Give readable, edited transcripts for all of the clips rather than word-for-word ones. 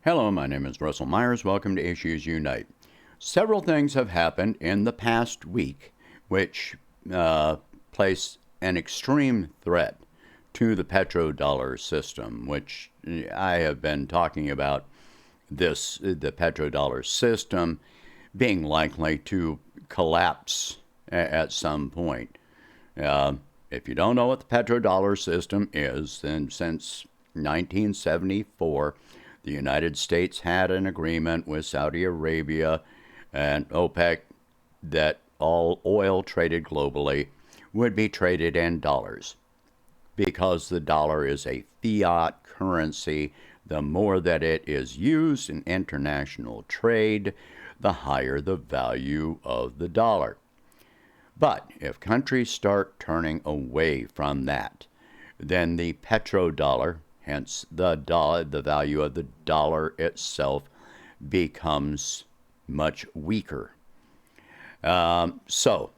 Hello, my name is Russell Myers. Welcome to Issues Unite. Several things have happened in the past week which place an extreme threat to the petrodollar system, which I have been talking about the petrodollar system being likely to collapse at some point. If you don't know what the petrodollar system is, then since 1974, the United States had an agreement with Saudi Arabia and OPEC that all oil traded globally would be traded in dollars. Because the dollar is a fiat currency, the more that it is used in international trade, the higher the value of the dollar. But if countries start turning away from that, then the petrodollar, hence the value of the dollar itself, becomes much weaker. So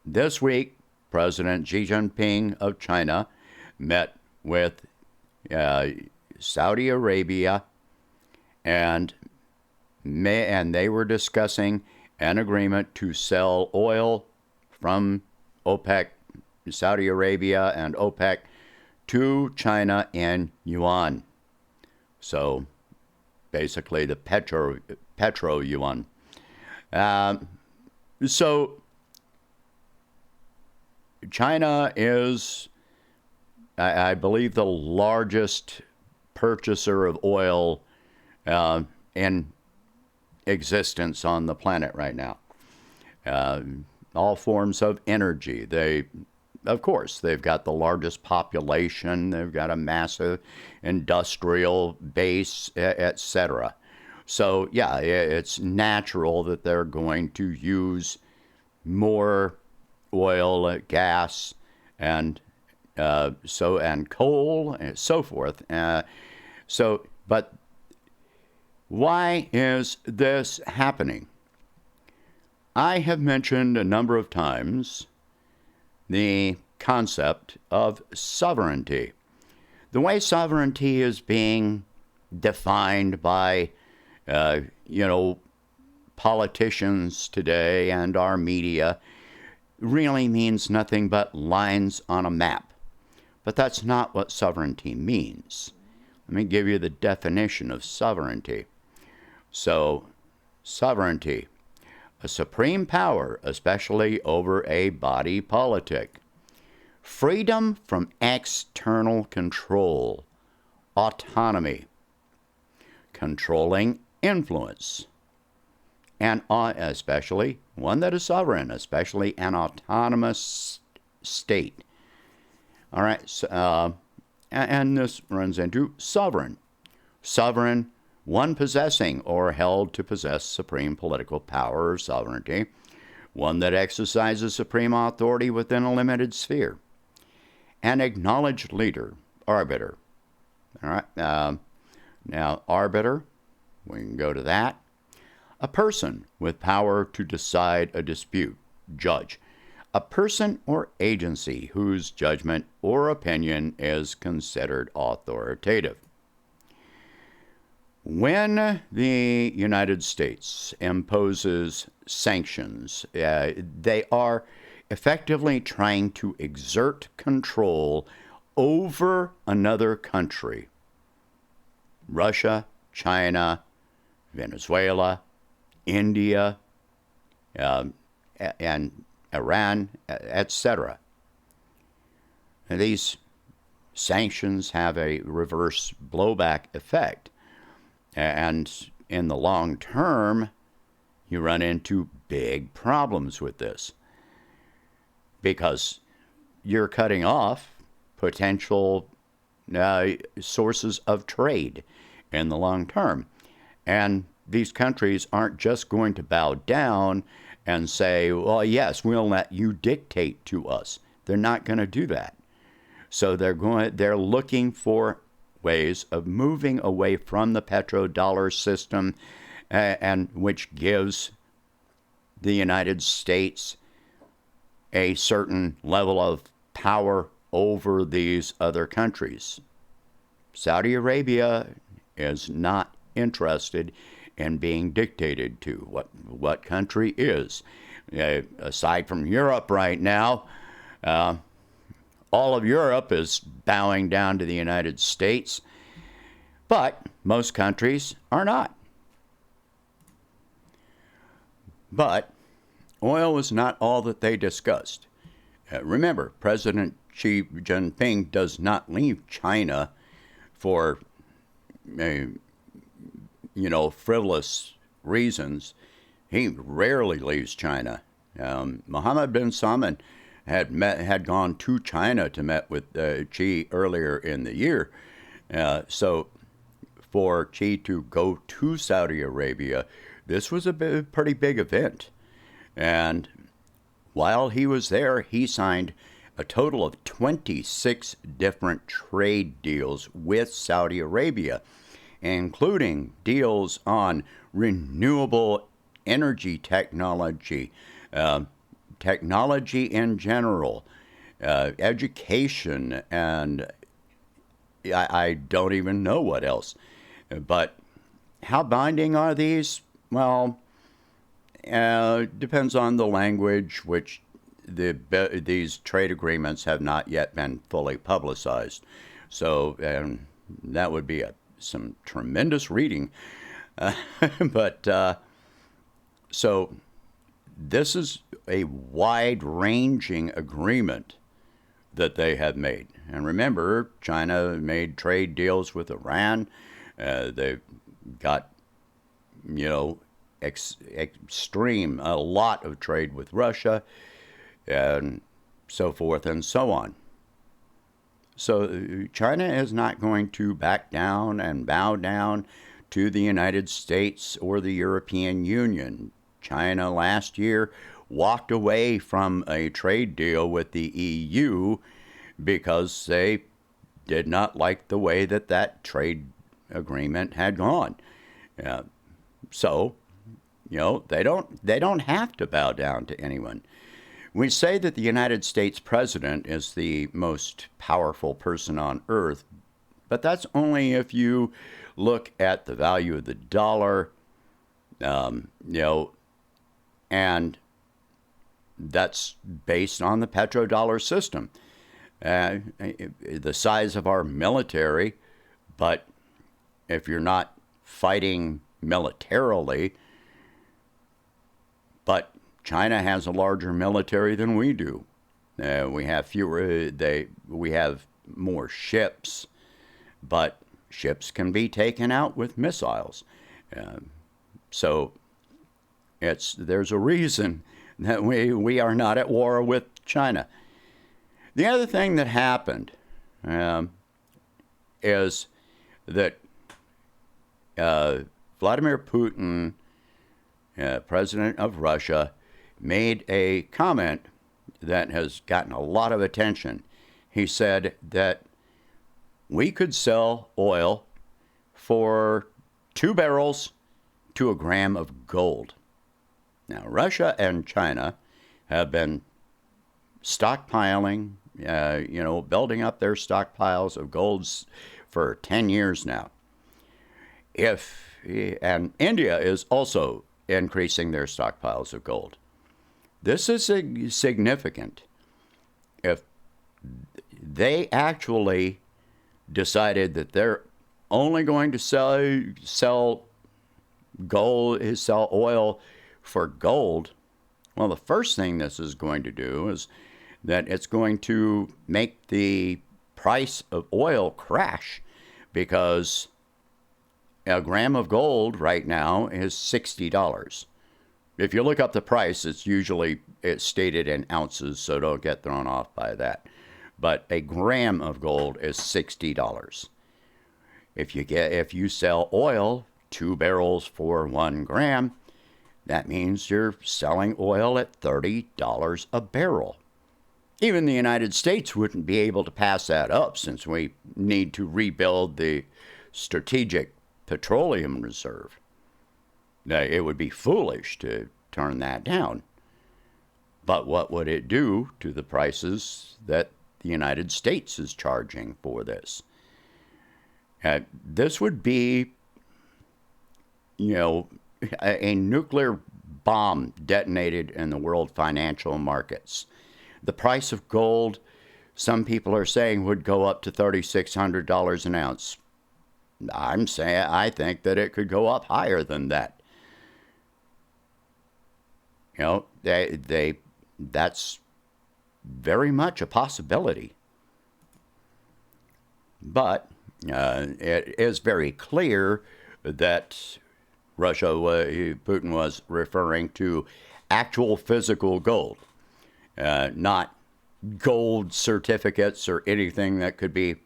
this week, President Xi Jinping of China met with Saudi Arabia, and they were discussing an agreement to sell oil from OPEC, Saudi Arabia and OPEC, to China in yuan. So basically the petro yuan. So China is, I believe, the largest purchaser of oil in existence on the planet right now. All forms of energy. Of course, they've got the largest population, they've got a massive industrial base, etc. So, yeah, it's natural that they're going to use more oil, gas, and coal, and so forth. But why is this happening? I have mentioned a number of times the concept of sovereignty. The way sovereignty is being defined by, politicians today and our media really means nothing but lines on a map. But that's not what sovereignty means. Let me give you the definition of sovereignty. So, sovereignty: a supreme power, especially over a body politic. Freedom from external control. Autonomy. Controlling influence. And especially one that is sovereign, especially an autonomous state. All right, so, and this runs into sovereign. Sovereign, one possessing or held to possess supreme political power or sovereignty, one that exercises supreme authority within a limited sphere. An acknowledged leader, arbiter. All right, now arbiter, we can go to that. A person with power to decide a dispute, judge. A person or agency whose judgment or opinion is considered authoritative. When the United States imposes sanctions, they are effectively trying to exert control over another country. Russia, China, Venezuela, India, and Iran, etc. These sanctions have a reverse blowback effect. And in the long term, you run into big problems with this, because you're cutting off potential sources of trade in the long term. And these countries aren't just going to bow down and say, well, yes, we'll let you dictate to us. They're not going to do that. So they're looking for ways of moving away from the petrodollar system, and which gives the United States a certain level of power over these other countries. Saudi Arabia is not interested in being dictated to. What country is? Aside from Europe right now, all of Europe is bowing down to the United States, but most countries are not. But oil was not all that they discussed. Remember, President Xi Jinping does not leave China for, frivolous reasons. He rarely leaves China. Mohammed bin Salman had gone to China to meet with Xi earlier in the year. So for Xi to go to Saudi Arabia, this was a pretty big event. And while he was there, he signed a total of 26 different trade deals with Saudi Arabia, including deals on renewable energy technology, technology in general, education, and I don't even know what else. But how binding are these? Well, depends on the language, which these trade agreements have not yet been fully publicized. So that would be some tremendous reading. So this is a wide-ranging agreement that they have made. And remember, China made trade deals with Iran. They've got, extreme, a lot of trade with Russia, and so forth and so on. So China is not going to back down and bow down to the United States or the European Union. China last year walked away from a trade deal with the EU because they did not like the way that trade agreement had gone. So, they don't have to bow down to anyone. We say that the United States president is the most powerful person on earth, but that's only if you look at the value of the dollar, and that's based on the petrodollar system. The size of our military, but if you're not fighting militarily, but China has a larger military than we do. We have we have more ships, but ships can be taken out with missiles. So there's a reason that we are not at war with China. The other thing that happened is that Vladimir Putin, president of Russia, made a comment that has gotten a lot of attention. He said that we could sell oil for 2 barrels to a gram of gold. Now, Russia and China have been stockpiling, building up their stockpiles of golds for 10 years now. And India is also increasing their stockpiles of gold. This is significant. If they actually decided that they're only going to sell oil for gold, well, the first thing this is going to do is that it's going to make the price of oil crash, because a gram of gold right now is $60. If you look up the price, it's stated in ounces, so don't get thrown off by that. But a gram of gold is $60. If you sell oil, 2 barrels for 1 gram, that means you're selling oil at $30 a barrel. Even the United States wouldn't be able to pass that up, since we need to rebuild the strategic petroleum reserve. It would be foolish to turn that down. But what would it do to the prices that the United States is charging for this? This would be you know, a nuclear bomb detonated in the world financial markets. The price of gold, some people are saying, would go up to $3,600 an ounce. I'm saying I think that it could go up higher than that. You know, that's very much a possibility. But it is very clear that Putin was referring to actual physical gold, not gold certificates or anything that could be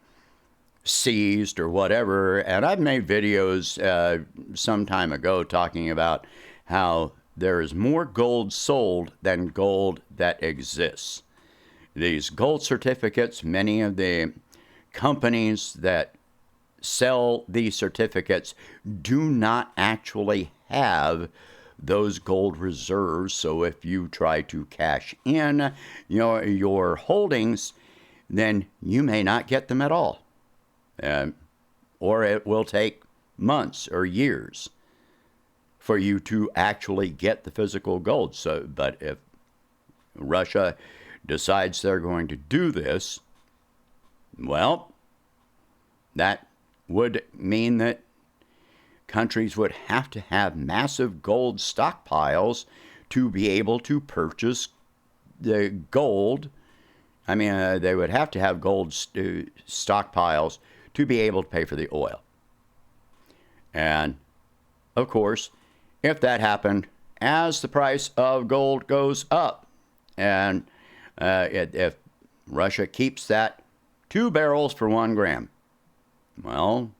seized or whatever. And I've made videos some time ago talking about how there is more gold sold than gold that exists. These gold certificates, many of the companies that sell these certificates do not actually have those gold reserves. So if you try to cash in your holdings, then you may not get them at all. Or it will take months or years for you to actually get the physical gold. But if Russia decides they're going to do this, well, that would mean that countries would have to have massive gold stockpiles to be able to purchase the gold. I mean, they would have to have gold stockpiles to be able to pay for the oil. And, of course, if that happened, as the price of gold goes up, and if Russia keeps that 2 barrels for 1 gram, well,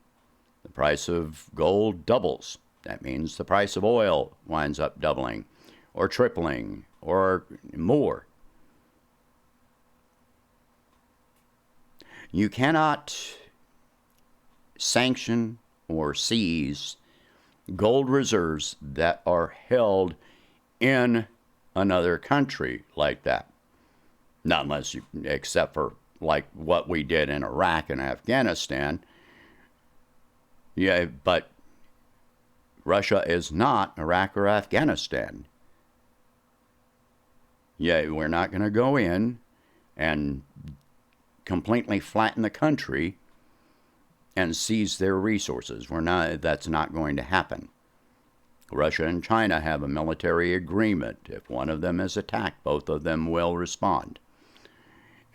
the price of gold doubles. That means the price of oil winds up doubling or tripling or more. You cannot sanction or seize gold reserves that are held in another country like that. Not unless you, except for like what we did in Iraq and Afghanistan. Yeah, but Russia is not Iraq or Afghanistan. Yeah, we're not going to go in and completely flatten the country and seize their resources. That's not going to happen. Russia and China have a military agreement. If one of them is attacked, both of them will respond.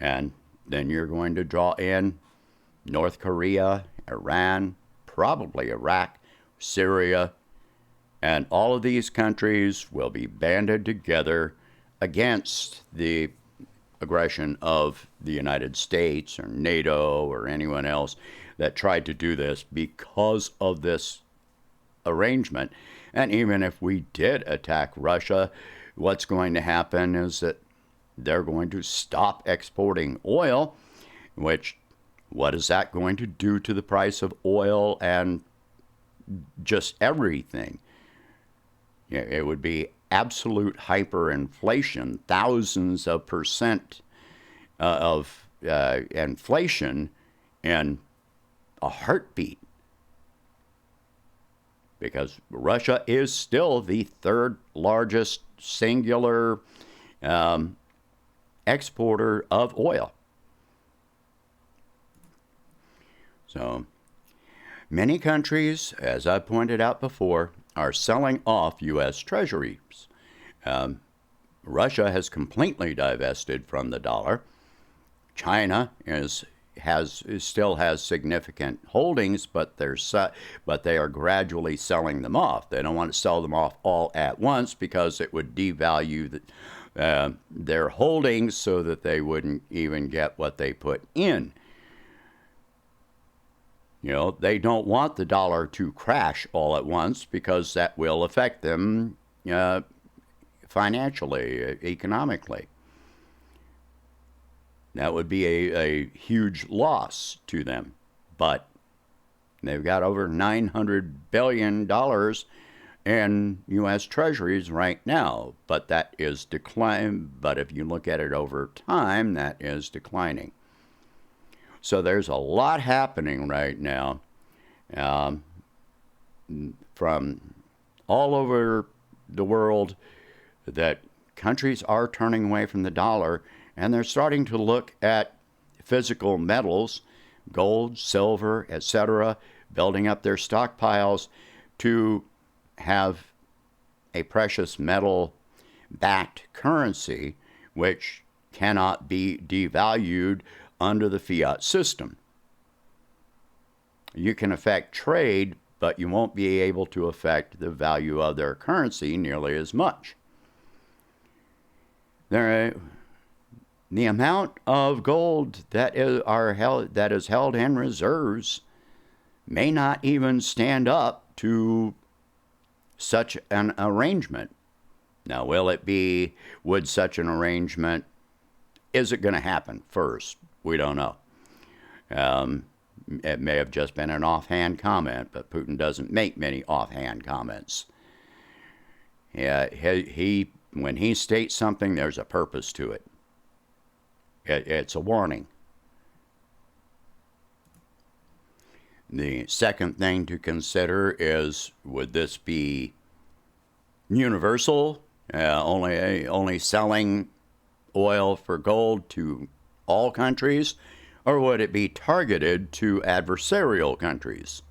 And then you're going to draw in North Korea, Iran, probably Iraq, Syria, and all of these countries will be banded together against the aggression of the United States or NATO or anyone else that tried to do this because of this arrangement. And even if we did attack Russia, what's going to happen is that they're going to stop exporting oil, which, what is that going to do to the price of oil and just everything? It would be absolute hyperinflation, thousands of percent of inflation in a heartbeat. Because Russia is still the third largest singular exporter of oil. So many countries, as I pointed out before, are selling off U.S. Treasuries. Russia has completely divested from the dollar. China still has significant holdings, but they are gradually selling them off. They don't want to sell them off all at once because it would devalue their holdings so that they wouldn't even get what they put in. They don't want the dollar to crash all at once because that will affect them financially, economically. That would be a huge loss to them. But they've got over $900 billion in U.S. Treasuries right now. But that is declining. But if you look at it over time, that is declining. So there's a lot happening right now from all over the world that countries are turning away from the dollar, and they're starting to look at physical metals, gold, silver, etc., building up their stockpiles to have a precious metal backed currency which cannot be devalued under the fiat system. You can affect trade, but you won't be able to affect the value of their currency nearly as much. The amount of gold that is held in reserves may not even stand up to such an arrangement. Now, would such an arrangement, is it going to happen first? We don't know. It may have just been an offhand comment, but Putin doesn't make many offhand comments. Yeah, when he states something, there's a purpose to it. It's a warning. The second thing to consider is, would this be universal, only selling oil for gold to all countries, or would it be targeted to adversarial countries?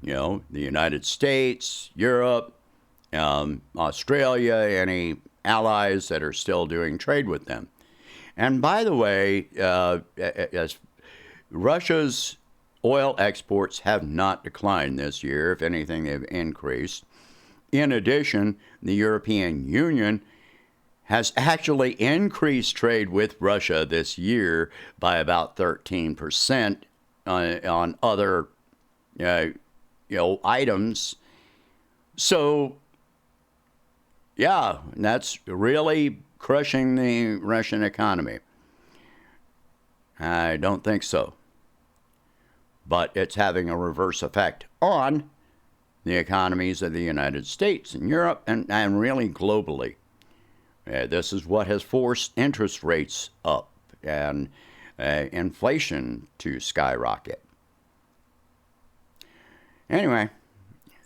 You know, the United States, Europe, Australia, any allies that are still doing trade with them. And by the way, as Russia's oil exports have not declined this year. If anything, they've increased. In addition, the European Union has actually increased trade with Russia this year by about 13% on other items. So, yeah, that's really crushing the Russian economy. I don't think so. But it's having a reverse effect on the economies of the United States and Europe and really globally. This is what has forced interest rates up and inflation to skyrocket. Anyway,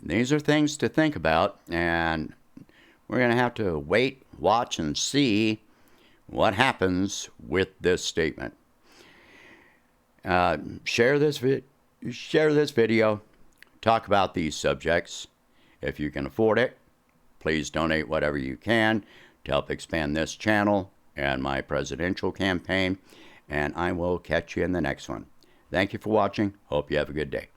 these are things to think about, and we're going to have to wait, watch, and see what happens with this statement. Share this video. Talk about these subjects. If you can afford it, please donate whatever you can to help expand this channel and my presidential campaign. And I will catch you in the next one. Thank you for watching. Hope you have a good day.